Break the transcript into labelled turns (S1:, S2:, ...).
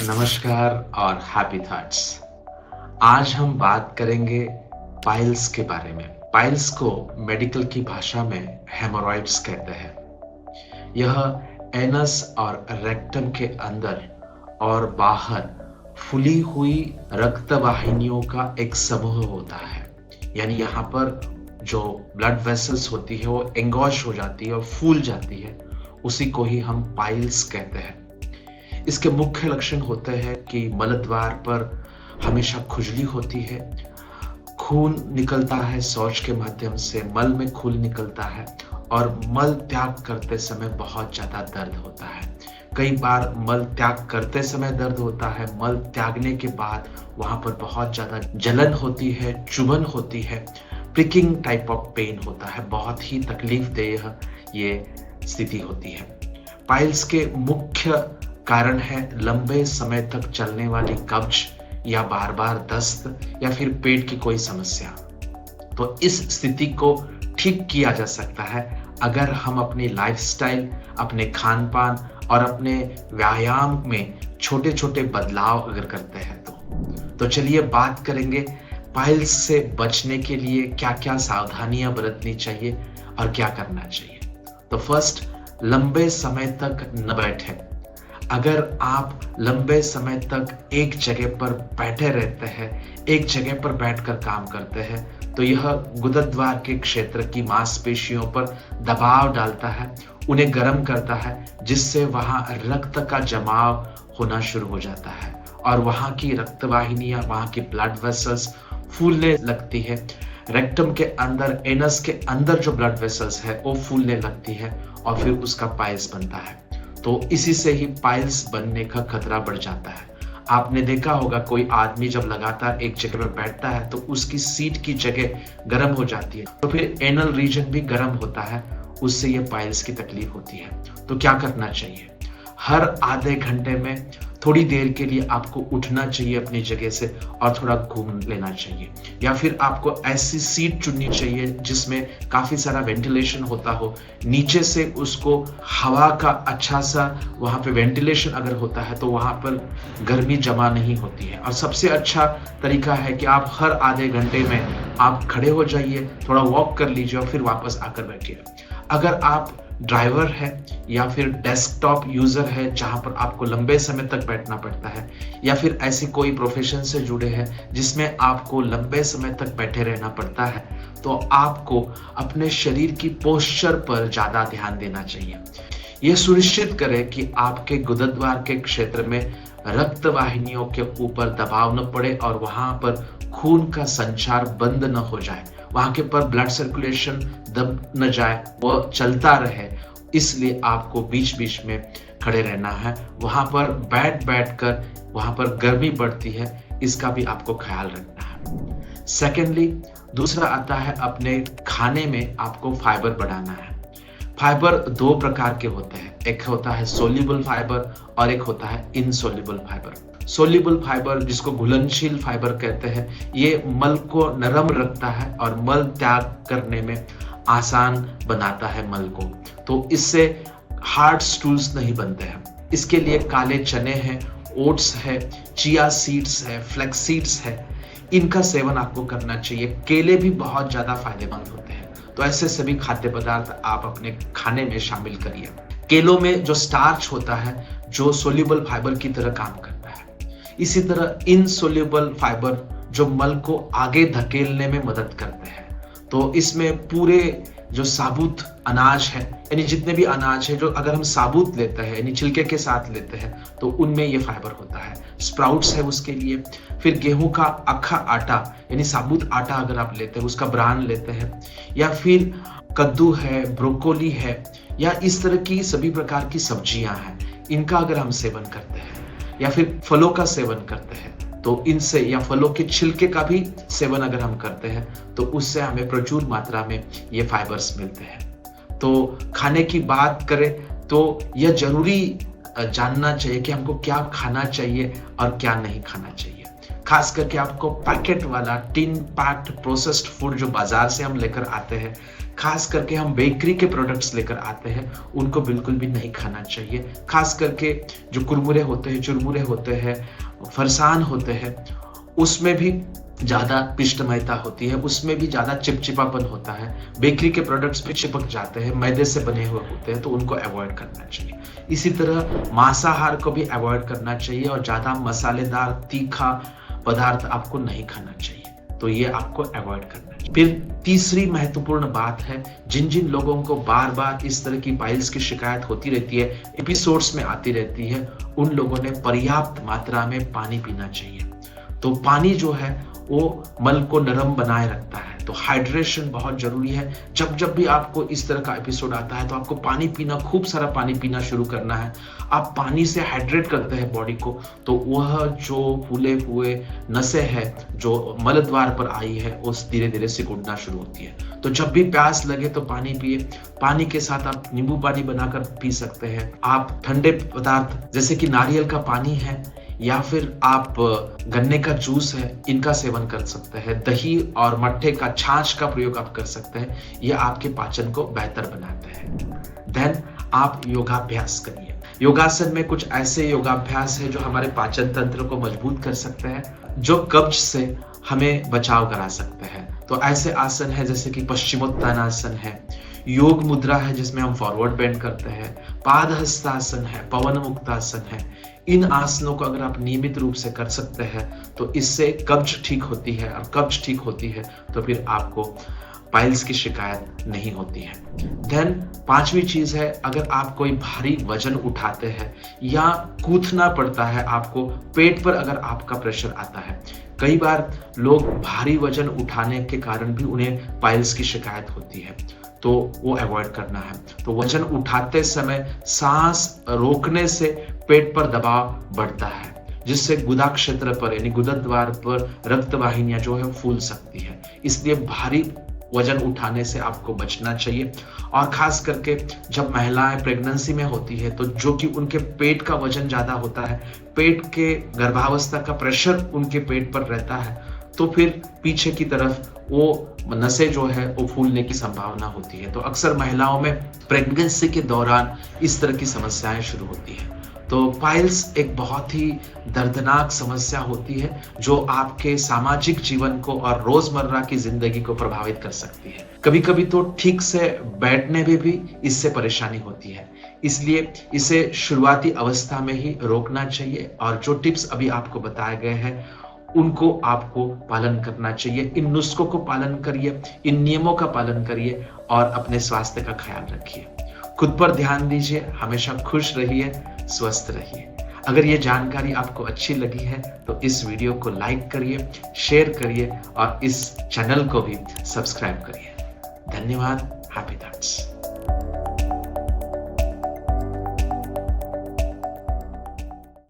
S1: नमस्कार और happy thoughts. आज हम बात करेंगे पाइल्स के बारे में। पाइल्स को मेडिकल की भाषा में हेमोरॉइड्स कहते हैं। यह एनस और रेक्टम के अंदर और बाहर फूली हुई रक्त वाहिनियों का एक समूह होता है। यानी यहाँ पर जो ब्लड वेसल्स होती है वो एंगॉश हो जाती है और फूल जाती है, उसी को ही हम पाइल्स कहते हैं। इसके मुख्य लक्षण होते हैं कि मलद्वार पर हमेशा खुजली होती है, खून निकलता है शौच के माध्यम से, मल में खून निकलता है और मल त्याग करते समय बहुत ज्यादा दर्द होता है। कई बार मल त्याग करते समय दर्द होता है, मल त्यागने के बाद वहां पर बहुत ज्यादा जलन होती है, चुभन होती है, प्रिकिंग टाइप ऑफ पेन होता है। बहुत ही तकलीफदेह ये स्थिति होती है। पाइल्स के मुख्य कारण है लंबे समय तक चलने वाली कब्ज या बार बार दस्त या फिर पेट की कोई समस्या। तो इस स्थिति को ठीक किया जा सकता है अगर हम अपनी लाइफस्टाइल, अपने खान पान और अपने व्यायाम में छोटे छोटे बदलाव अगर करते हैं तो चलिए बात करेंगे पाइल्स से बचने के लिए क्या क्या सावधानियां बरतनी चाहिए और क्या करना चाहिए। तो फर्स्ट, लंबे समय तक न बैठे। अगर आप लंबे समय तक एक जगह पर बैठे रहते हैं, एक जगह पर बैठकर काम करते हैं, तो यह गुदद्वार के क्षेत्र की मांसपेशियों पर दबाव डालता है, उन्हें गर्म करता है, जिससे वहां रक्त का जमाव होना शुरू हो जाता है और वहां की रक्तवाहिनियां, वहां की ब्लड वेसल्स फूलने लगती है। रेक्टम के अंदर, एनस के अंदर जो ब्लड वेसल्स है वो फूलने लगती है और फिर उसका पाइल्स बनता है। तो इसी से ही पाइल्स बनने का खतरा बढ़ जाता है। आपने देखा होगा कोई आदमी जब लगातार एक जगह पर बैठता है तो उसकी सीट की जगह गर्म हो जाती है, तो फिर एनल रीजन भी गर्म होता है, उससे ये पाइल्स की तकलीफ होती है। तो क्या करना चाहिए? हर आधे घंटे में थोड़ी देर के लिए आपको उठना चाहिए अपनी जगह से और थोड़ा घूम लेना चाहिए, या फिर आपको ऐसी सीट चुननी चाहिए जिसमें काफी सारा वेंटिलेशन होता हो, नीचे से उसको हवा का अच्छा सा वहां पे वेंटिलेशन अगर होता है तो वहां पर गर्मी जमा नहीं होती है। और सबसे अच्छा तरीका है कि आप हर आधे घंटे में आप खड़े हो जाइए, थोड़ा वॉक कर लीजिए और फिर वापस आकर बैठिए। अगर आप ड्राइवर है या फिर डेस्कटॉप यूजर है जहां पर आपको लंबे समय तक बैठना पड़ता है, या फिर ऐसी कोई प्रोफेशन से जुड़े हैं जिसमें आपको लंबे समय तक बैठे रहना पड़ता है, तो आपको अपने शरीर की पोस्चर पर ज्यादा ध्यान देना चाहिए। यह सुनिश्चित करें कि आपके गुदद्वार के क्षेत्र में रक्त वाहिनियों के ऊपर दबाव न पड़े और वहां पर खून का संचार बंद न हो जाए, वहां के पर ब्लड सर्कुलेशन दब न जाए, वो चलता रहे। इसलिए आपको बीच बीच में खड़े रहना है। वहां पर बैठ कर वहां पर गर्मी बढ़ती है, इसका भी आपको ख्याल रखना है। सेकेंडली, दूसरा आता है अपने खाने में आपको फाइबर बढ़ाना है। फाइबर दो प्रकार के होते हैं, एक होता है सोल्यूबल फाइबर और एक होता है इनसोल्यूबल फाइबर। सोल्यूबल फाइबर, जिसको घुलनशील फाइबर कहते हैं, ये मल को नरम रखता है और मल त्याग करने में आसान बनाता है मल को। तो इससे हार्ड स्टूल्स नहीं बनते हैं। इसके लिए काले चने हैं, ओट्स है, चिया सीड्स है, फ्लेक्स सीड्स है, इनका सेवन आपको करना चाहिए। केले भी बहुत ज्यादा फायदेमंद होते हैं। तो ऐसे सभी खाद्य पदार्थ आप अपने खाने में शामिल करिए। केलों में जो स्टार्च होता है, जो सोल्यूबल फाइबर की तरह काम करता है। इसी तरह इनसोल्यूबल फाइबर जो मल को आगे धकेलने में मदद करते हैं। तो इसमें पूरे जो साबुत अनाज है, यानी जितने भी अनाज है जो अगर हम साबुत लेते हैं यानी छिलके के साथ लेते हैं, तो उनमें ये फाइबर होता है। स्प्राउट्स है उसके लिए, फिर गेहूं का अक्खा आटा यानी साबुत आटा अगर आप लेते हैं, उसका ब्रान लेते हैं, या फिर कद्दू है, ब्रोकोली है, या इस तरह की सभी प्रकार की सब्जियां हैं, इनका अगर हम सेवन करते हैं, या फिर फलों का सेवन करते हैं, तो इनसे, या फलों के छिलके का भी सेवन अगर हम करते हैं, तो उससे हमें प्रचुर मात्रा में ये फाइबर्स मिलते हैं। तो खाने की बात करें तो यह जरूरी जानना चाहिए कि हमको क्या खाना चाहिए और क्या नहीं खाना चाहिए। खास करके आपको पैकेट वाला टिन पैक्ड प्रोसेस्ड फूड जो बाजार से हम लेकर आते हैं, खास करके हम बेकरी के प्रोडक्ट्स लेकर आते हैं, उनको बिल्कुल भी नहीं खाना चाहिए। खास करके जो कुरमुरे होते हैं, चुरमुरे होते हैं, फरसान होते हैं, उसमें भी ज़्यादा पिष्टमयता होती है, उसमें भी ज़्यादा चिपचिपापन होता है। बेकरी के प्रोडक्ट्स भी चिपक जाते हैं, मैदे से बने हुए होते हैं, तो उनको अवॉइड करना चाहिए। इसी तरह मांसाहार को भी अवॉइड करना चाहिए और ज़्यादा मसालेदार तीखा पदार्थ आपको नहीं खाना चाहिए, तो ये आपको अवॉइड करना चाहिए। फिर तीसरी महत्वपूर्ण बात है, जिन जिन लोगों को बार बार इस तरह की पाइल्स की शिकायत होती रहती है, एपिसोड्स में आती रहती है, उन लोगों ने पर्याप्त मात्रा में पानी पीना चाहिए। तो पानी जो है वो मल को नरम बनाए रखता है, तो हाइड्रेशन बहुत जरूरी है। जब जब भी आपको इस तरह का एपिसोड आता है तो आपको पानी पीना, खूब सारा पानी पीना शुरू करना है। आप पानी से हाइड्रेट करते हैं बॉडी को, तो वह जो फूले हुए नसें है जो मल द्वार पर आई है, वो धीरे धीरे सिकुड़ना शुरू होती है। तो जब भी प्यास लगे तो पानी पिए। पानी के साथ आप नींबू पानी बनाकर पी सकते हैं। आप ठंडे पदार्थ जैसे कि नारियल का पानी है या फिर आप गन्ने का जूस है, इनका सेवन कर सकते हैं। दही और मट्ठे का छाछ का प्रयोग आप कर सकते हैं, ये आपके पाचन को बेहतर बनाते हैं। देन आप योगाभ्यास करिए। योगासन में कुछ ऐसे योगाभ्यास है जो हमारे पाचन तंत्र को मजबूत कर सकते हैं, जो कब्ज से हमें बचाव करा सकते हैं। तो ऐसे आसन है जैसे कि पश्चिमोत्तानासन है, योग मुद्रा है जिसमें हम फॉरवर्ड बेंड करते हैं, पादहस्तासन है, पवन मुक्तासन है। इन आसनों को अगर आप नियमित रूप से कर सकते हैं तो इससे कब्ज ठीक होती है, और कब्ज ठीक होती है तो फिर आपको पाइल्स की शिकायत नहीं होती है। देन पांचवी चीज है, अगर आप कोई भारी वजन उठाते हैं या कूदना पड़ता है आपको, पेट पर अगर आपका प्रेशर आता है, कई बार लोग भारी वजन उठाने के कारण भी उन्हें पाइल्स की शिकायत होती है, तो वो अवॉइड करना है। तो वजन उठाते समय सांस रोकने से पेट पर दबाव बढ़ता है, जिससे गुदा क्षेत्र पर यानी गुदद्वार द्वार पर रक्त वाहिनियां जो है फूल सकती है। इसलिए भारी वजन उठाने से आपको बचना चाहिए। और खास करके जब महिलाएं प्रेगनेंसी में होती है, तो जो कि उनके पेट का वजन ज्यादा होता है, पेट के गर्भावस्था का प्रेशर उनके पेट पर रहता है, तो फिर पीछे की तरफ वो नसें जो है वो फूलने की संभावना होती है। तो अक्सर महिलाओं में प्रेगनेंसी के दौरान इस तरह की समस्याएं शुरू होती है। तो पाइल्स एक बहुत ही दर्दनाक समस्या होती है जो आपके सामाजिक जीवन को और रोजमर्रा की जिंदगी को प्रभावित कर सकती है। कभी कभी तो ठीक से बैठने में भी इससे परेशानी होती है, इसलिए इसे शुरुआती अवस्था में ही रोकना चाहिए। और जो टिप्स अभी आपको बताए गए हैं उनको आपको पालन करना चाहिए। इन नुस्खों को पालन करिए, इन नियमों का पालन करिए और अपने स्वास्थ्य का ख्याल रखिए। खुद पर ध्यान दीजिए, हमेशा खुश रहिए, स्वस्थ रहिए। अगर ये जानकारी आपको अच्छी लगी है तो इस वीडियो को लाइक करिए, शेयर करिए और इस चैनल को भी सब्सक्राइब करिए। धन्यवाद।